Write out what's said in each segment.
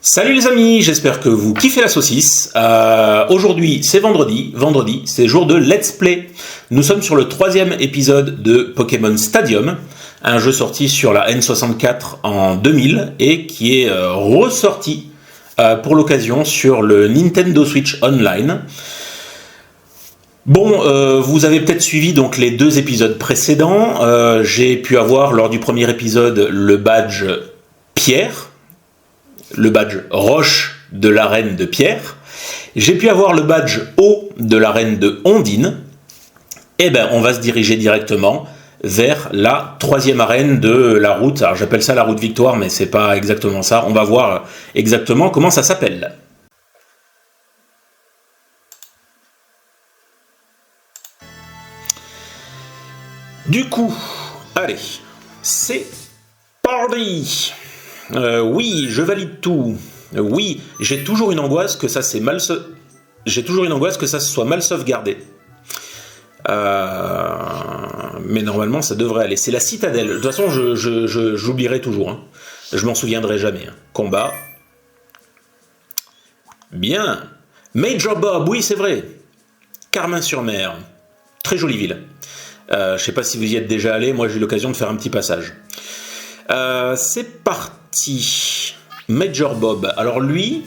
Salut les amis, j'espère que vous kiffez la saucisse. Aujourd'hui c'est vendredi c'est jour de Let's Play. Nous sommes sur le 3e épisode de Pokémon Stadium, un jeu sorti sur la N64 en 2000 et qui est ressorti pour l'occasion sur le Nintendo Switch Online. Bon, vous avez peut-être suivi donc les 2 épisodes précédents. J'ai pu avoir lors du premier épisode le badge Pierre, le badge Roche de l'arène de Pierre. J'ai pu avoir le badge Eau de l'arène de Ondine. Et ben, on va se diriger directement vers la 3e arène de la route. Alors j'appelle ça la route Victoire, mais c'est pas exactement ça. On va voir exactement comment ça s'appelle. Du coup, allez, c'est parti. Oui, je valide tout. Oui, j'ai toujours une angoisse que ça c'est mal j'ai toujours une angoisse que ça soit mal sauvegardé. Mais normalement ça devrait aller. C'est la citadelle. De toute façon, j'oublierai toujours. Hein. Je m'en souviendrai jamais. Hein. Combat. Bien. Major Bob, oui c'est vrai. Carmin-sur-Mer. Très jolie ville. Je sais pas si vous y êtes déjà allé. Moi j'ai eu l'occasion de faire un petit passage. C'est parti. Major Bob. Alors lui,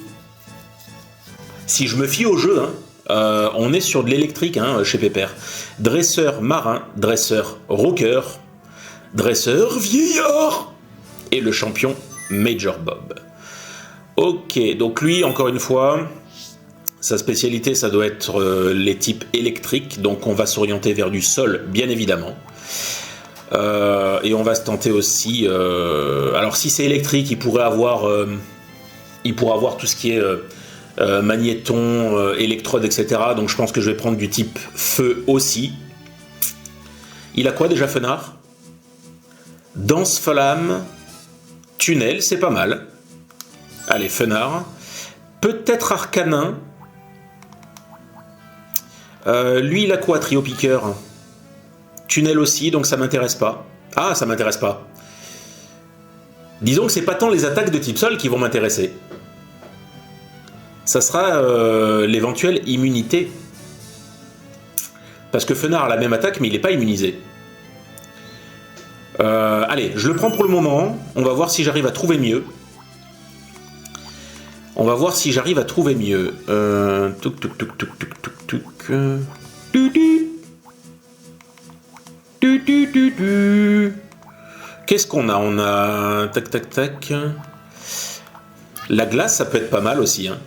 si je me fie au jeu, hein, on est sur de l'électrique hein, chez Pépère. Dresseur marin, dresseur rocker, dresseur vieillard et le champion Major Bob. Ok, donc lui, encore une fois, sa spécialité, ça doit être les types électriques. Donc on va s'orienter vers du sol, bien évidemment. Et on va se tenter aussi. Alors si c'est électrique, il pourrait avoir tout ce qui est magnéton, électrode, etc. Donc je pense que je vais prendre du type feu aussi. Il a quoi déjà, Fenard? Danse-flamme, tunnel, c'est pas mal. Allez, Fenard. Peut-être Arcanin. Lui, il a quoi, trio piqueur? Tunnel aussi, donc ça m'intéresse pas. Ah, ça m'intéresse pas. Disons que c'est pas tant les attaques de type sol qui vont m'intéresser. Ça sera l'éventuelle immunité. Parce que Fenard a la même attaque, mais il n'est pas immunisé. Allez, je le prends pour le moment. On va voir si j'arrive à trouver mieux. On va voir si j'arrive à trouver mieux. Qu'est-ce qu'on a? On a... Tac, tac, tac. La glace, ça peut être pas mal aussi. Hein.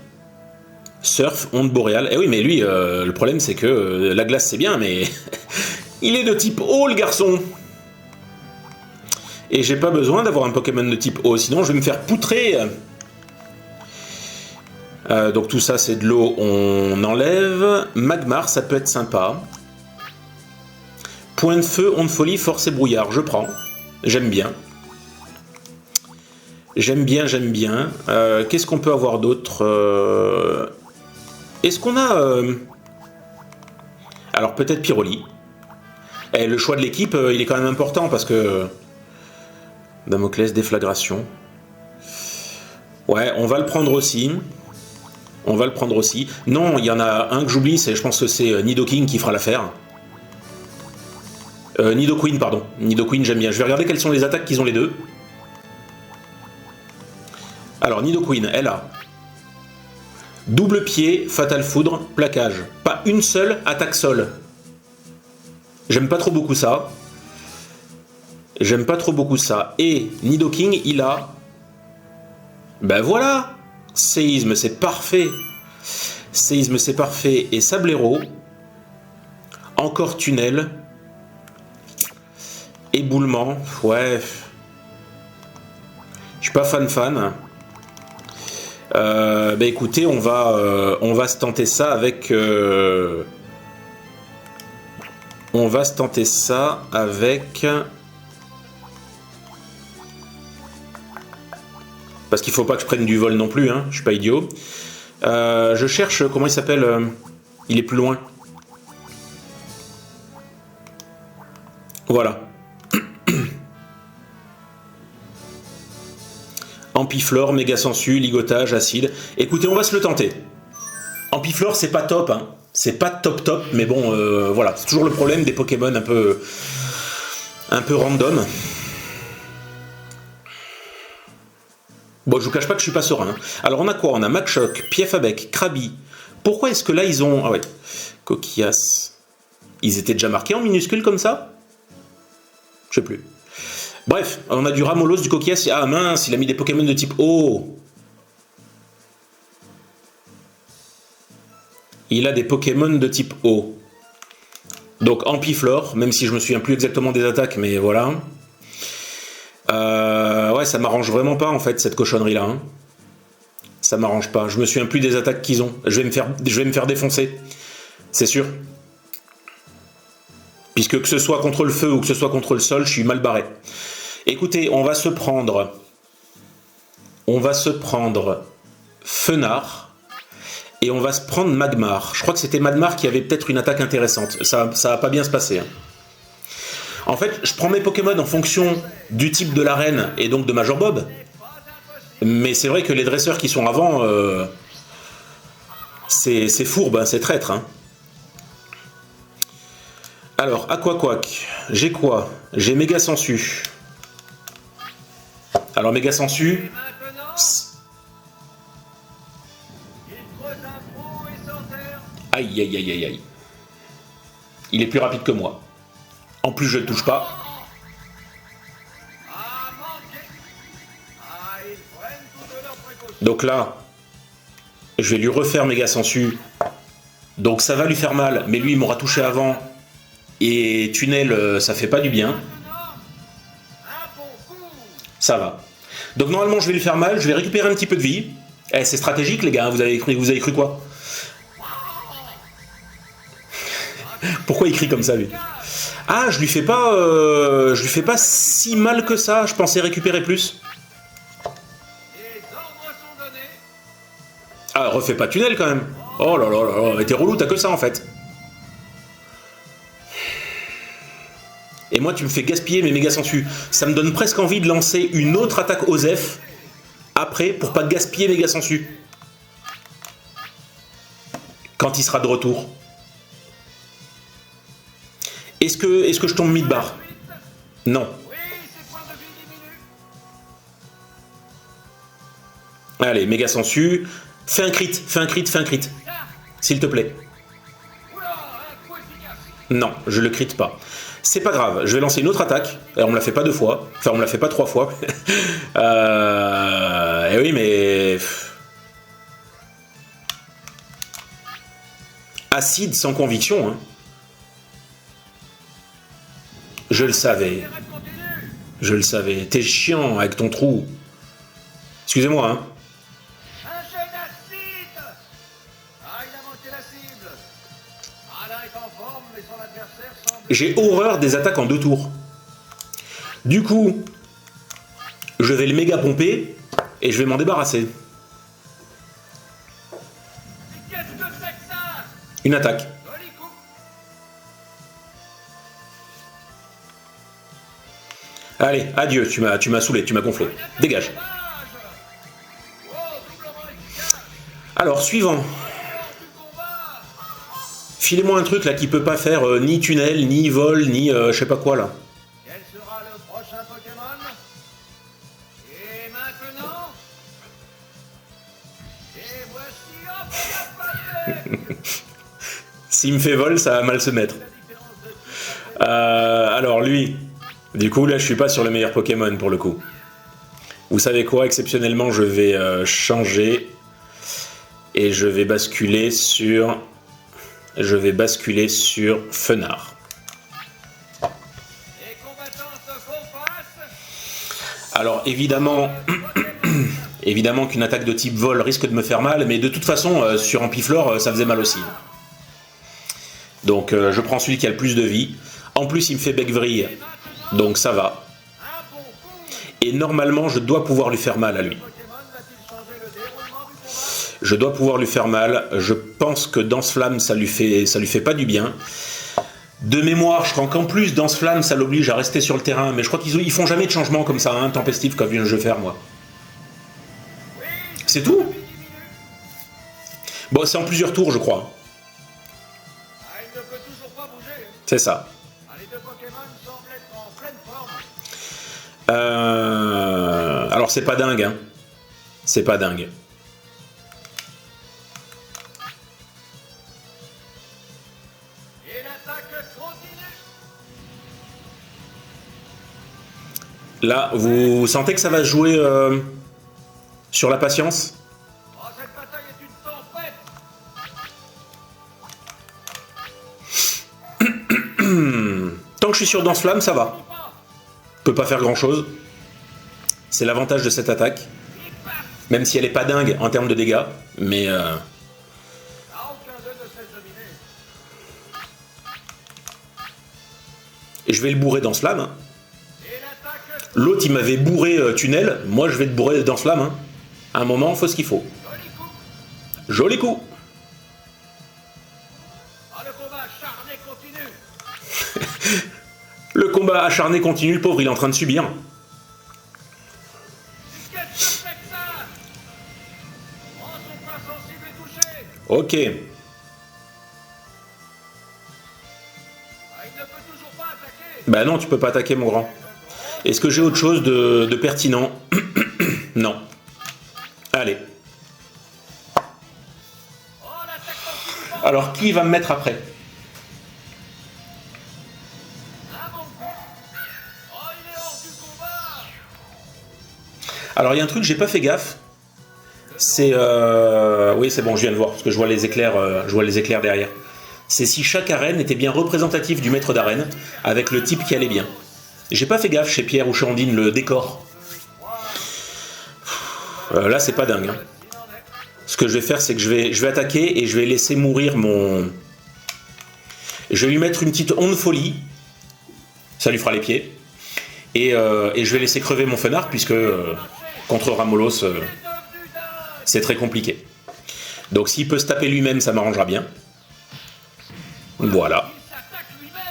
Surf, onde boréale. Eh oui, mais lui, le problème, c'est que la glace, c'est bien, mais... il est de type eau, le garçon. Et j'ai pas besoin d'avoir un Pokémon de type eau, sinon je vais me faire poutrer. Donc tout ça, c'est de l'eau, on enlève. Magmar, ça peut être sympa. Point de feu, onde folie, force et brouillard, je prends. J'aime bien. J'aime bien, j'aime bien. Qu'est-ce qu'on peut avoir d'autre? Est-ce qu'on a... Alors peut-être Pyroli. Et le choix de l'équipe, il est quand même important parce que... Damoclès, déflagration. Ouais, on va le prendre aussi. On va le prendre aussi. Non, il y en a un que j'oublie, je pense que c'est Nidoking qui fera l'affaire. Nidoqueen, pardon. Nidoqueen, j'aime bien. Je vais regarder quelles sont les attaques qu'ils ont les deux. Alors, Nidoqueen, elle a double pied, fatal foudre, plaquage. Pas une seule attaque sol. J'aime pas trop beaucoup ça. J'aime pas trop beaucoup ça. Et Nidoking, il a... Ben voilà! Séisme, c'est parfait. Séisme, c'est parfait. Et Sablero. Encore tunnel. Éboulement, ouais. Je suis pas fan. Bah écoutez, on va se tenter ça avec... On va se tenter ça avec... Parce qu'il faut pas que je prenne du vol non plus, hein. Je suis pas idiot. Je cherche, comment il s'appelle il est plus loin. Voilà. Ampiflore, méga sensu, ligotage, acide. Écoutez, on va se le tenter. Ampiflore, c'est pas top, hein. C'est pas top, mais bon, voilà. C'est toujours le problème des Pokémon un peu random. Bon, je vous cache pas que je suis pas serein. Alors, on a quoi? On a Machoc, Piafabec, Krabi. Pourquoi est-ce que là, ils ont... Ah ouais, Coquillas. Ils étaient déjà marqués en minuscule comme ça? Je sais plus. Bref, on a du Ramolos, du Coquillas. Ah mince, il a mis des Pokémon de type eau. Il a des Pokémon de type eau. Donc Ampiflore, même si je me souviens plus exactement des attaques, mais voilà. Ouais, ça m'arrange vraiment pas en fait cette cochonnerie là. Hein. Ça m'arrange pas. Je me souviens plus des attaques qu'ils ont. Je vais me faire défoncer. C'est sûr. Puisque que ce soit contre le feu ou que ce soit contre le sol, je suis mal barré. Écoutez, on va se prendre Fenard et on va se prendre Magmar. Je crois que c'était Magmar qui avait peut-être une attaque intéressante. Ça va pas bien se passer. Hein. En fait, je prends mes Pokémon en fonction du type de l'arène et donc de Major Bob. Mais c'est vrai que les dresseurs qui sont avant, c'est fourbe, hein, c'est traître. Hein. Alors, Aquaquack, j'ai quoi? J'ai Méga Sensu. Alors, Méga Sensu... Aïe, aïe, aïe, aïe, aïe. Il est plus rapide que moi. En plus, je ne le touche pas. Donc là, je vais lui refaire Méga Sensu. Donc ça va lui faire mal, mais lui, il m'aura touché avant. Et Tunnel, ça fait pas du bien. Ça va. Donc normalement, je vais lui faire mal, je vais récupérer un petit peu de vie. Eh, c'est stratégique, les gars, vous avez cru quoi? Pourquoi il crie comme ça, lui? Ah, je lui fais pas si mal que ça, je pensais récupérer plus. Ah, refais pas Tunnel, quand même. Oh là là là là, t'es relou, t'as que ça, en fait. Et moi, tu me fais gaspiller mes méga sensu. Ça me donne presque envie de lancer une autre attaque Osef après pour pas gaspiller méga sensu. Quand il sera de retour. Est-ce que je tombe mid-bar? Non. Allez, méga sensu. Fais un crit. S'il te plaît. Non, je le crit pas. C'est pas grave, je vais lancer une autre attaque. Alors, on me la fait pas 2 fois. Enfin, on me la fait pas 3 fois. Et oui, mais... Acide sans conviction. Hein. Je le savais. T'es chiant avec ton trou. Excusez-moi, hein. J'ai horreur des attaques en 2 tours. Du coup, je vais le méga pomper et je vais m'en débarrasser. Une attaque. Allez, adieu, tu m'as saoulé, tu m'as gonflé. Dégage. Alors, suivant. Filez-moi un truc là qui peut pas faire ni tunnel, ni vol, ni je sais pas quoi là. Quel sera le prochain Pokémon? Et maintenant? Et voici hop. S'il me fait vol, ça va mal se mettre. Alors lui, du coup là je suis pas sur le meilleur Pokémon pour le coup. Vous savez quoi, exceptionnellement je vais changer et je vais basculer sur Fenard. Alors évidemment, évidemment qu'une attaque de type vol risque de me faire mal, mais de toute façon sur Ampiflore ça faisait mal aussi. Donc je prends celui qui a le plus de vie. En plus il me fait bec-vrille, donc ça va. Et normalement je dois pouvoir lui faire mal à lui. Je dois pouvoir lui faire mal. Je pense que Danse-Flamme, ça lui fait pas du bien. De mémoire, je crois qu'en plus, Danse-Flamme, ça l'oblige à rester sur le terrain. Mais je crois qu'ils font jamais de changement comme ça, hein, Tempestif, comme je vais faire, moi. C'est tout? Bon, c'est en plusieurs tours, je crois. Ah, il ne peut toujours pas bouger. C'est ça. Ah, les deux Pokémon semblent être en pleine forme. Alors, c'est pas dingue, hein. C'est pas dingue. Et l'attaque continue. Là, vous sentez que ça va se jouer sur la patience? Oh, cette bataille est une tempête. Tant que je suis sur Danse Flamme, ça va. Pas. Peut pas faire grand chose. C'est l'avantage de cette attaque. Il part. Même si elle est pas dingue en termes de dégâts. Mais Ah, aucun d'eux ne sait dominer. je vais le bourrer Danse Flamme. Hein. Et l'attaque L'autre, il m'avait bourré Tunnel. Moi, je vais te bourrer Danse Flamme. Hein. À un moment, faut ce qu'il faut. joli coup. Joli coup. Ah, le combat acharné continue. Le combat acharné continue. Le pauvre, il est en train de subir. Qu'est-ce que c'est que ça? Oh, son point sensible est touché. Ok. Ah, il ne peut toujours pas attaquer. Bah non, tu peux pas attaquer, mon grand. Est-ce que j'ai autre chose de pertinent? Non. Allez. Oh, l'attaque continue pas. Alors, qui va me mettre après? Un bon coup. Oh, il est hors du combat. Alors, il y a un truc, j'ai pas fait gaffe. C'est... Oui, c'est bon, je viens de voir, parce que je vois les éclairs, derrière. C'est si chaque arène était bien représentative du maître d'arène, avec le type qui allait bien. J'ai pas fait gaffe chez Pierre ou chez Andine, le décor. Là, c'est pas dingue. Hein. Ce que je vais faire, c'est que je vais attaquer et je vais laisser mourir mon... Je vais lui mettre une petite onde folie. Ça lui fera les pieds. Et je vais laisser crever mon Fenard, puisque contre Ramolos, c'est très compliqué. Donc s'il peut se taper lui-même, ça m'arrangera bien. Voilà. Il s'attaque lui-même.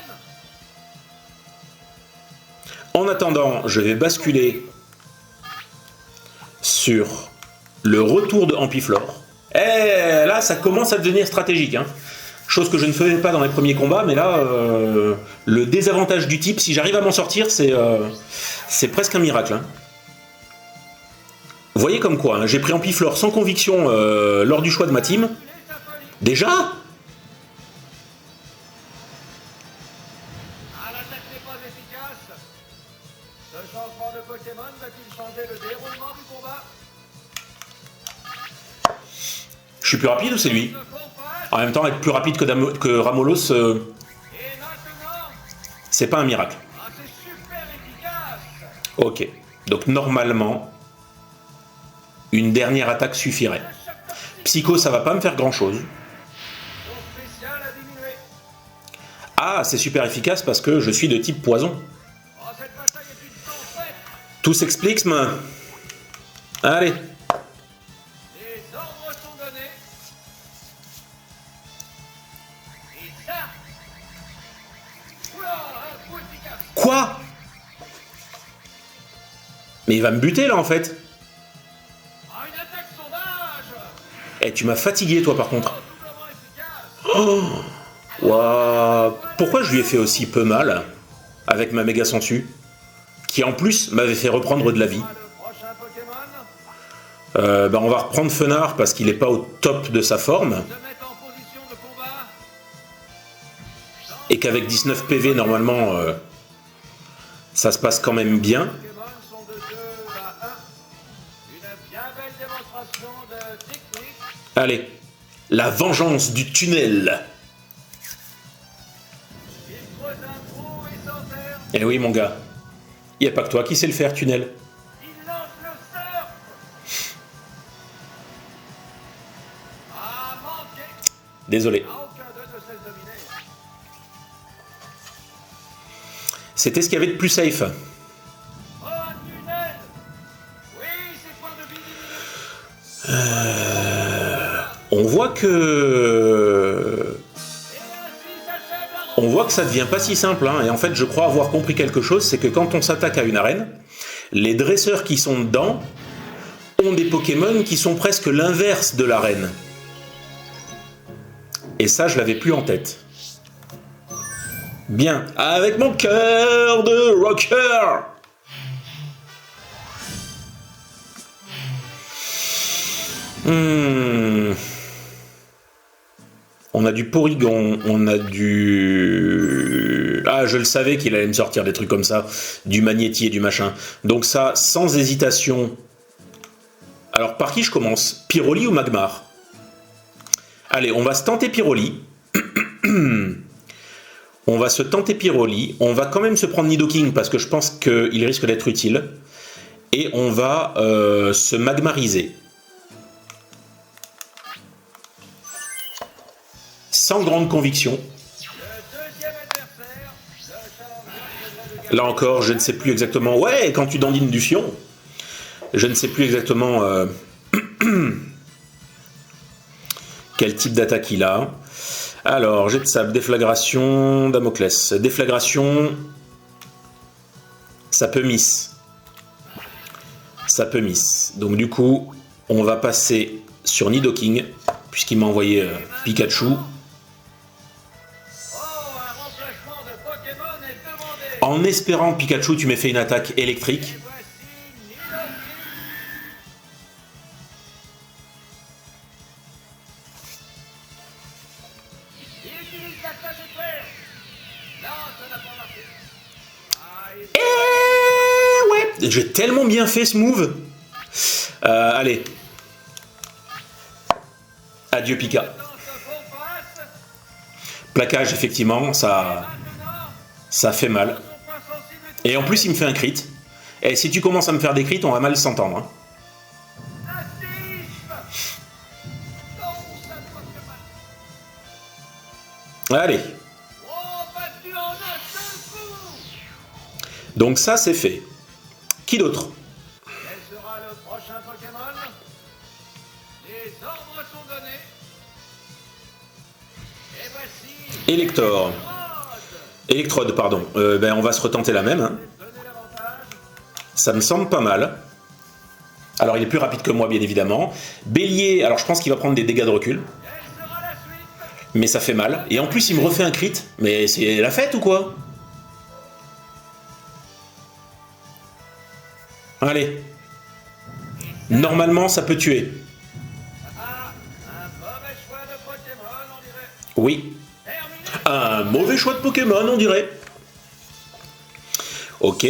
En attendant, je vais basculer sur le retour de Ampiflore. Et là, ça commence à devenir stratégique. Hein. Chose que je ne faisais pas dans les premiers combats, mais là, le désavantage du type, si j'arrive à m'en sortir, c'est presque un miracle. Hein. Vous voyez comme quoi, hein, j'ai pris Ampiflore sans conviction lors du choix de ma team. Déjà ? Ah, l'attaque n'est pas efficace. Ce changement de Pokémon va-t-il changer le déroulement du combat? Je suis plus rapide ou c'est lui? Le combat. En même temps, être plus rapide que Ramolos, Et maintenant, c'est pas un miracle. ah, c'est super efficace. Ok. Donc normalement, une dernière attaque suffirait. Psycho, ça va pas me faire grand-chose. Son spécial a diminué. Ah, c'est super efficace parce que je suis de type poison. Oh, cette bataille est une tempête. Tout s'explique, mais... Allez. Les ordres sont donnés. Et ça. Oula, un coup efficace. Quoi? Mais il va me buter là en fait. Ah, une attaque sauvage. Eh, tu m'as fatigué toi par contre. Doublement efficace. Ouah. Pourquoi je lui ai fait aussi peu mal avec ma méga sangsue, qui en plus m'avait fait reprendre de la vie? Le prochain Pokémon. On va reprendre Fenard parce qu'il n'est pas au top de sa forme, Se mettre en position de combat. et qu'avec 19 PV normalement ça se passe quand même bien. Les Pokémon sont de 2 à 1. Une bien belle démonstration de technique. Allez, la vengeance du tunnel. Il creuse un trou et s'enterre. Eh oui mon gars, il n'y a pas que toi qui sais le faire, tunnel. Il lance le surf. Ah, manqué. Désolé. Ah, aucun d'eux ne sait dominer. C'était ce qu'il y avait de plus safe. Oh, un tunnel. Oui, c'est point de vie diminué. On voit que... Et ainsi s'achève la On voit que ça devient pas si simple, hein. Et en fait je crois avoir compris quelque chose, c'est que quand on s'attaque à une arène, les dresseurs qui sont dedans ont des Pokémon qui sont presque l'inverse de la reine. Et ça, je l'avais plus en tête. Bien, avec mon cœur de rocker. On a du Porygon, on a du... Ah, je le savais qu'il allait me sortir des trucs comme ça, du Magnéti et du machin. Donc ça, sans hésitation... Alors, par qui je commence? Pyroli ou Magmar? Allez, on va se tenter Pyroli. On va se tenter Pyroli. On va quand même se prendre Nidoking parce que je pense qu'il risque d'être utile. Et on va se magmariser. Sans grande conviction. Là encore, je ne sais plus exactement... Ouais, quand tu dandines du fion. Je ne sais plus exactement quel type d'attaque il a. Alors, jet de sable, déflagration, Damoclès. Déflagration, ça peut miss. Ça peut miss. Donc du coup, on va passer sur Nidoking, puisqu'il m'a envoyé Pikachu. En espérant, Pikachu, tu m'aies fait une attaque électrique. J'ai tellement bien fait ce move. Allez. Adieu Pika. Plaquage, effectivement, ça fait mal. Et en plus, il me fait un crit. Et si tu commences à me faire des crits, on va mal s'entendre. Hein. Allez. Donc ça, c'est fait. Qui d'autre? Quel sera le prochain Pokémon? Les ordres sont donnés. Et voici... Elector. Electrode, pardon. Ben, on va se retenter la même. Hein. Ça me semble pas mal. Alors, il est plus rapide que moi, bien évidemment. Bélier, alors je pense qu'il va prendre des dégâts de recul. Mais ça fait mal. Et en plus, il me refait un crit. Mais c'est la fête ou quoi? Allez. Normalement, ça peut tuer. Oui. Un mauvais choix de Pokémon, on dirait. Ok.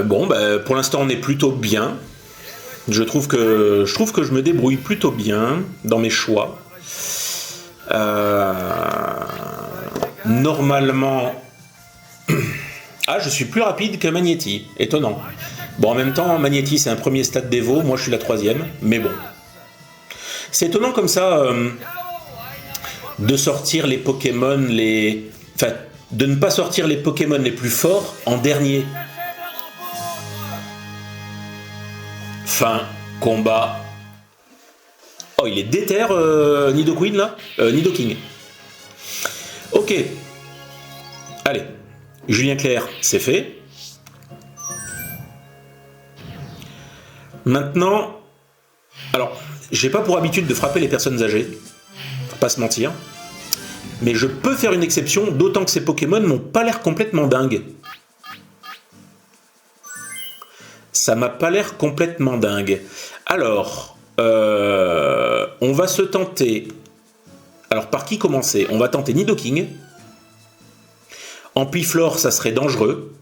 Bon, bah, pour l'instant, on est plutôt bien. Je trouve que je me débrouille plutôt bien dans mes choix. Normalement... Ah, je suis plus rapide que Magnéti. Étonnant. Bon, en même temps, Magnéti, c'est un premier stade d'Evo. Moi, je suis la 3e. Mais bon. C'est étonnant comme ça de sortir les Pokémon les... Enfin, de ne pas sortir les Pokémon les plus forts en dernier. Fin, combat. Oh, il est déter, Nidoqueen, là Nidoking. Ok. Allez. Julien Clerc, c'est fait. Maintenant, alors, j'ai pas pour habitude de frapper les personnes âgées, faut pas se mentir, mais je peux faire une exception, d'autant que ces Pokémon n'ont pas l'air complètement dingues. Ça m'a pas l'air complètement dingue. Alors, on va se tenter... Alors, par qui commencer? On va tenter Nidoking. Ampiflore, ça serait dangereux.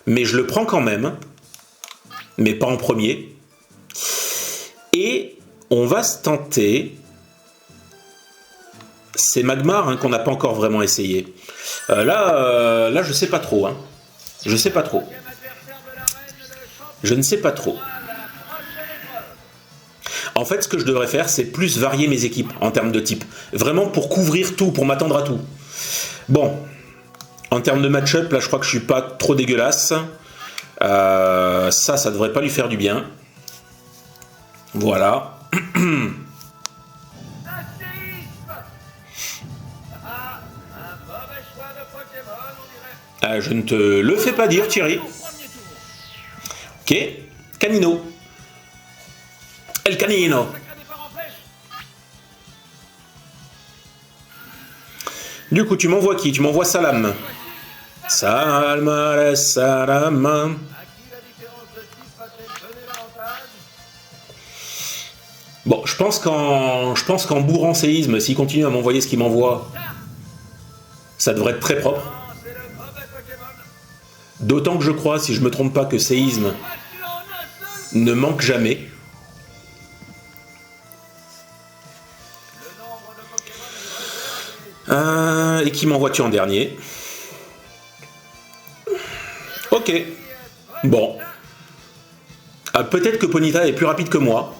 Mais je le prends quand même. Mais pas en premier. Et on va se tenter... C'est Magmar hein, qu'on n'a pas encore vraiment essayé. Là, je sais pas trop. Hein. Je sais pas trop. Je ne sais pas trop. En fait, ce que je devrais faire, c'est plus varier mes équipes en termes de type. Vraiment pour couvrir tout, pour m'attendre à tout. Bon. En termes de match-up, là, je crois que je suis pas trop dégueulasse. Ça devrait pas lui faire du bien. Voilà. choix de Pokémon, on dirait. Je ne te le fais pas dire, Thierry. Au premier tour. Ok. Canino. El Canino. Sacré départ en flèche. Du coup, tu m'envoies qui? Tu m'envoies Salam. Salam, Salam. À qui la différence de type va-t-elle donner l'avantage? Bon, je pense qu'en bourrant séisme, s'il continue à m'envoyer ce qu'il m'envoie, ça devrait être très propre. Ah, c'est le mauvais Pokémon. D'autant que je crois, si je me trompe pas, que séisme Tu en as seul. ne manque jamais. Le nombre de Pokémon est réservé. Et qui m'envoies-tu en dernier? Ok. Bon. Peut-être que Ponyta est plus rapide que moi.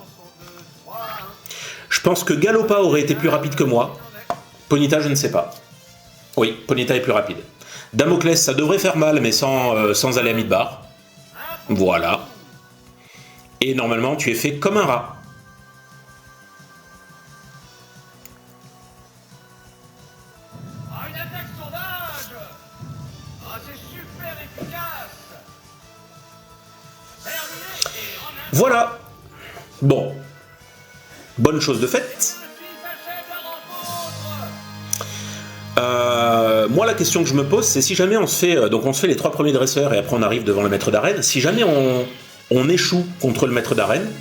Je pense que Galopa aurait été plus rapide que moi. Ponyta, je ne sais pas. Oui, Ponyta est plus rapide. Damoclès, ça devrait faire mal, mais sans aller à mid-bar. Voilà. Et normalement, tu es fait comme un rat. Ah, une attaque sauvage. Ah, c'est super efficace. Terminé et en un Voilà. Bon. Bonne chose de faite. petit achève la rencontre. Moi, la question que je me pose, c'est si jamais on se fait, donc on se fait les 3 premiers dresseurs et après on arrive devant le maître d'arène, si jamais on échoue contre le maître d'arène,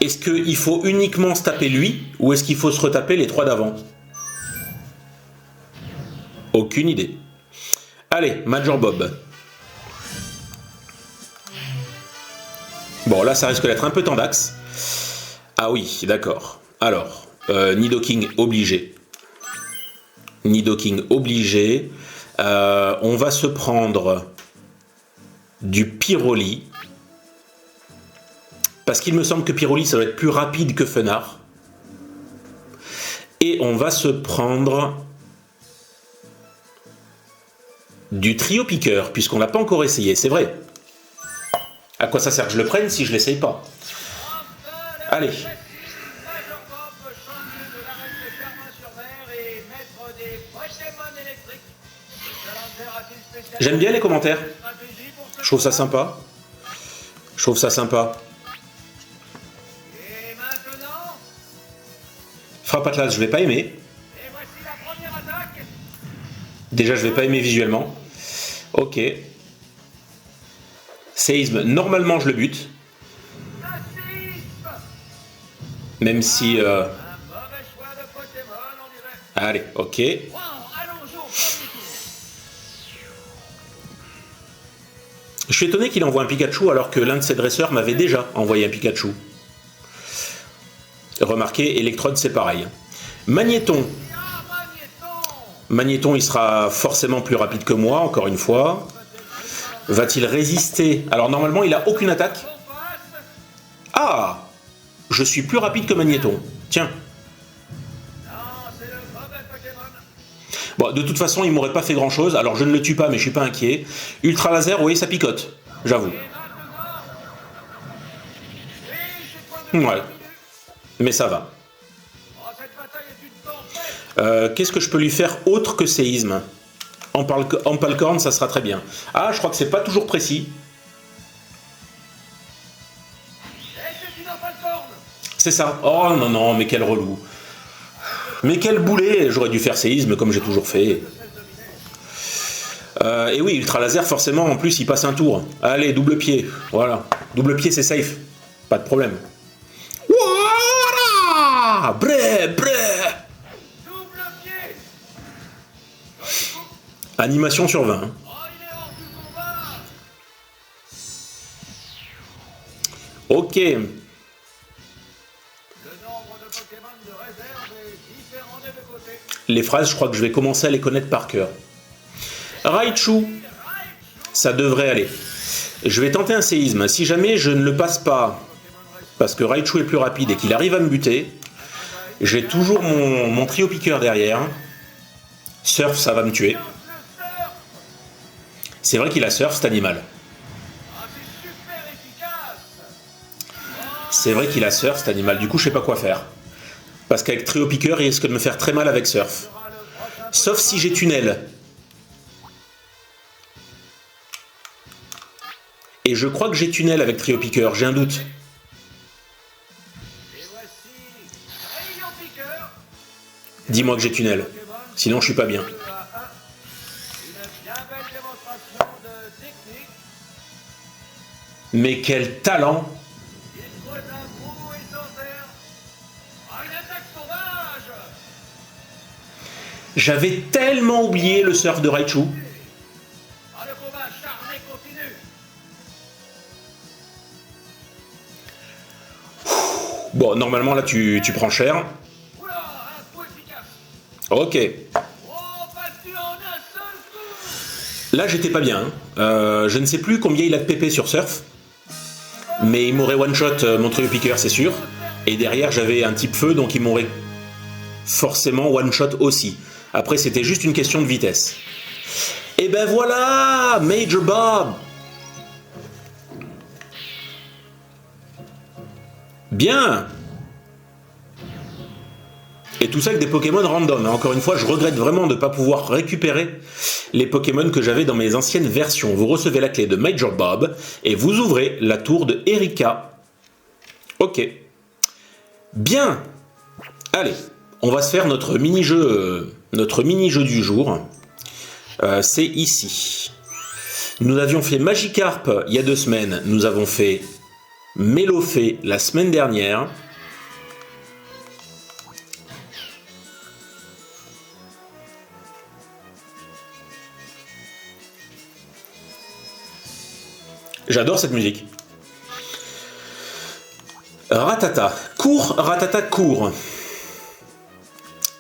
est-ce qu'il faut uniquement se taper lui ou est-ce qu'il faut se retaper les 3 d'avant? Aucune idée. Allez, Major Bob. Bon, là, ça risque d'être un peu tendax. Ah oui, d'accord. Alors, Nidoking obligé. Nidoking obligé. On va se prendre du Pyroli. Parce qu'il me semble que Pyroli, ça doit être plus rapide que Fenard. Et on va se prendre du Trio Piqueur, puisqu'on l'a pas encore essayé, c'est vrai. À quoi ça sert que je le prenne si je l'essaye pas? Allez. Major Bob, champion de l'arène de Carmin-sur-Mer et maître des Pokémon électriques. Le Challenger a-t-il spécialisé J'aime bien les commentaires. stratégie pour ce Je trouve ça combat? sympa. Je trouve ça sympa. Et maintenant, Frappe Atlas, je vais pas aimer. et voici la première attaque. Déjà, je vais pas aimer visuellement. Ok. Séisme, normalement, je le bute. La séisme. Même si... Un mauvais choix de Pokémon, on dirait. Allez, ok. Wow, allons-y au premier tour. Je suis étonné qu'il envoie un Pikachu alors que l'un de ses dresseurs m'avait déjà envoyé un Pikachu. Remarquez, Electrode, c'est pareil. Magnéton. Ah, Magnéton. Magnéton, il sera forcément plus rapide que moi, encore une fois. Va-t-il résister? Alors, normalement, il a aucune attaque. On passe. Ah! Je suis plus rapide que Magnéton. Tiens. Non, c'est le mauvais Pokémon. Bon, de toute façon, il m'aurait pas fait grand-chose, alors je ne le tue pas, mais je suis pas inquiet. Ultra laser, oui, ça picote, j'avoue. Et maintenant. Oui, c'est point de vue Ouais, minute. mais ça va. Oh, cette bataille est une tempête. Qu'est-ce que je peux lui faire autre que séisme? Empalcorn, ça sera très bien. Ah, je crois que c'est pas toujours précis. Et c'est une Empalcorn. C'est ça. Oh non, non, mais quel relou. Mais quel boulet. J'aurais dû faire séisme comme j'ai toujours fait. Et oui, ultra laser, forcément, en plus, il passe un tour. Allez, double pied. Voilà. Double pied, c'est safe. Pas de problème. Voilà. Bré, bré. Double pied. Animation sur 20. Oh, il est hors du combat. Ok. Le nombre de Pokémon de réserve est différent des deux côtés. Les phrases, je crois que je vais commencer à les connaître par cœur. Raichu. Ça devrait aller. Je vais tenter un séisme. Si jamais je ne le passe pas, parce que Raichu est plus rapide et qu'il arrive à me buter, j'ai toujours mon trio piqueur derrière. Surf, ça va me tuer. C'est vrai qu'il a surf, cet animal. Ah, c'est super efficace. C'est vrai qu'il a surf, cet animal. Du coup, je sais pas quoi faire. Parce qu'avec trio piqueur, il risque de me faire très mal avec surf. Sauf si j'ai tunnel. Et je crois que j'ai tunnel avec Trio Piqueur, j'ai un doute. Et voici Rayon Piqueur. Dis-moi que j'ai tunnel. Pokémon Sinon, je suis pas bien. 2 à 1. Une bien belle démonstration de technique. Mais quel talent! Il creuse un trou et s'enterre. Ah, une attaque sauvage. J'avais tellement oublié le surf de Raichu. Ah, le combat acharné continue. Bon, normalement, là, tu prends cher. Oula, un coup efficace. Ok. Oh, battu en un seul coup. Là, j'étais pas bien. Je ne sais plus combien il a de PP sur surf. Mais il m'aurait one-shot mon Trio Piqueur, c'est sûr. Et derrière, j'avais un type feu, donc il m'aurait forcément one-shot aussi. Après, c'était juste une question de vitesse. Et ben voilà, Major Bob. Bien. Et tout ça avec des Pokémon random. Encore une fois, je regrette vraiment de ne pas pouvoir récupérer les Pokémon que j'avais dans mes anciennes versions. Vous recevez la clé de Major Bob et vous ouvrez la tour de Erika. Ok. Bien. Allez, on va se faire notre mini-jeu du jour. C'est ici. Nous avions fait Magikarp il y a 2 semaines. Nous avons fait Mélofée la semaine dernière. J'adore cette musique. Ratata. Cours, Ratata, cours.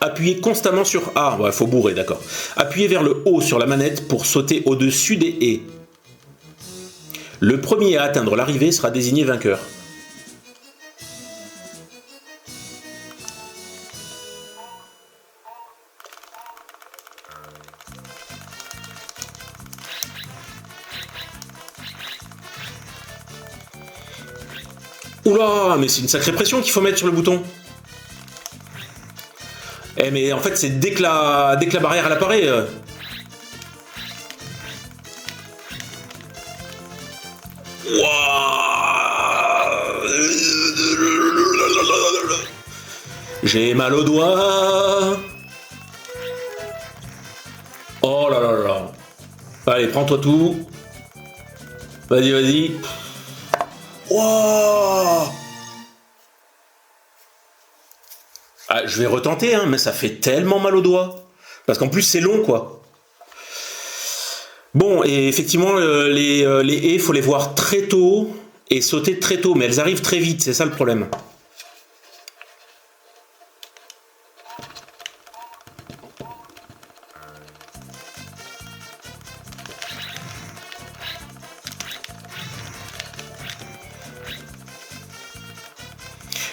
Appuyez constamment sur A. Ouais, faut bourrer, d'accord. Appuyez vers le haut sur la manette pour sauter au-dessus des haies. Le premier à atteindre l'arrivée sera désigné vainqueur. Oula, mais c'est une sacrée pression qu'il faut mettre sur le bouton. Eh mais en fait c'est dès que la barrière elle apparaît. J'ai mal au doigt. Oh là là là. Allez, prends-toi tout. Vas-y, vas-y. Wow. Ah, je vais retenter, hein, mais ça fait tellement mal au doigt. Parce qu'en plus, c'est long, quoi. Bon, et effectivement, les haies, il faut les voir très tôt et sauter très tôt, mais elles arrivent très vite, c'est ça le problème.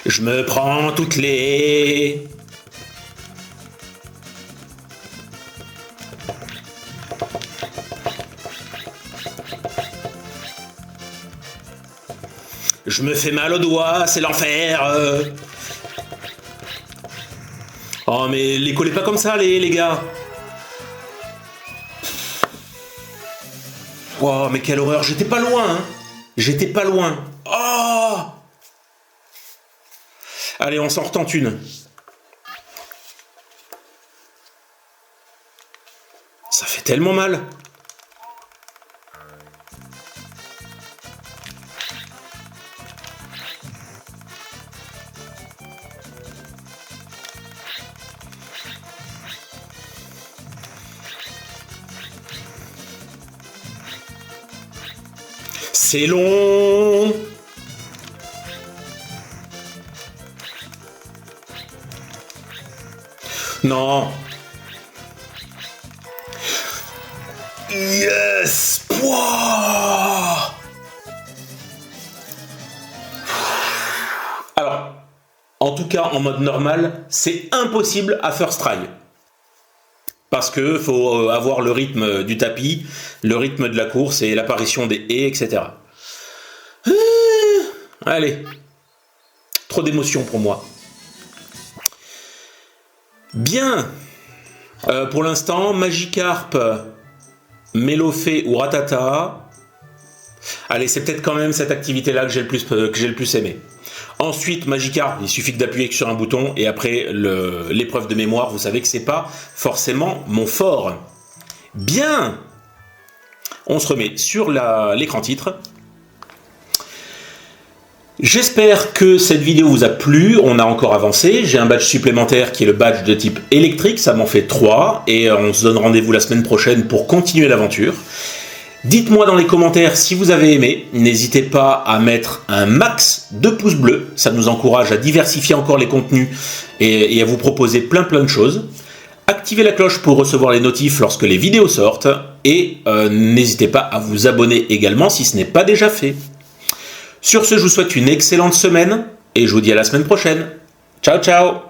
Je me prends toutes les... Je me fais mal au doigt, c'est l'enfer. Oh mais les collez pas comme ça les gars. Oh mais quelle horreur, j'étais pas loin hein. J'étais pas loin. Oh. Allez, on s'en retente une. Ça fait tellement mal. C'est long. Non. Yes. Pouah. Alors, en tout cas, en mode normal, c'est impossible à first try. Parce que faut avoir le rythme du tapis, le rythme de la course et l'apparition des haies, etc. Allez. Trop d'émotions pour moi. Bien. Pour l'instant, Magikarp, Mélofée ou Ratata. Allez, c'est peut-être quand même cette activité-là que j'ai le plus aimé. Ensuite, Magikarp, il suffit que d'appuyer sur un bouton et après l'épreuve de mémoire, vous savez que c'est pas forcément mon fort. Bien, on se remet sur l'écran titre. J'espère que cette vidéo vous a plu, on a encore avancé, j'ai un badge supplémentaire qui est le badge de type électrique, ça m'en fait 3, et on se donne rendez-vous la semaine prochaine pour continuer l'aventure. Dites-moi dans les commentaires si vous avez aimé, n'hésitez pas à mettre un max de pouces bleus, ça nous encourage à diversifier encore les contenus et à vous proposer plein de choses. Activez la cloche pour recevoir les notifs lorsque les vidéos sortent, et n'hésitez pas à vous abonner également si ce n'est pas déjà fait. Sur ce, je vous souhaite une excellente semaine et je vous dis à la semaine prochaine. Ciao, ciao!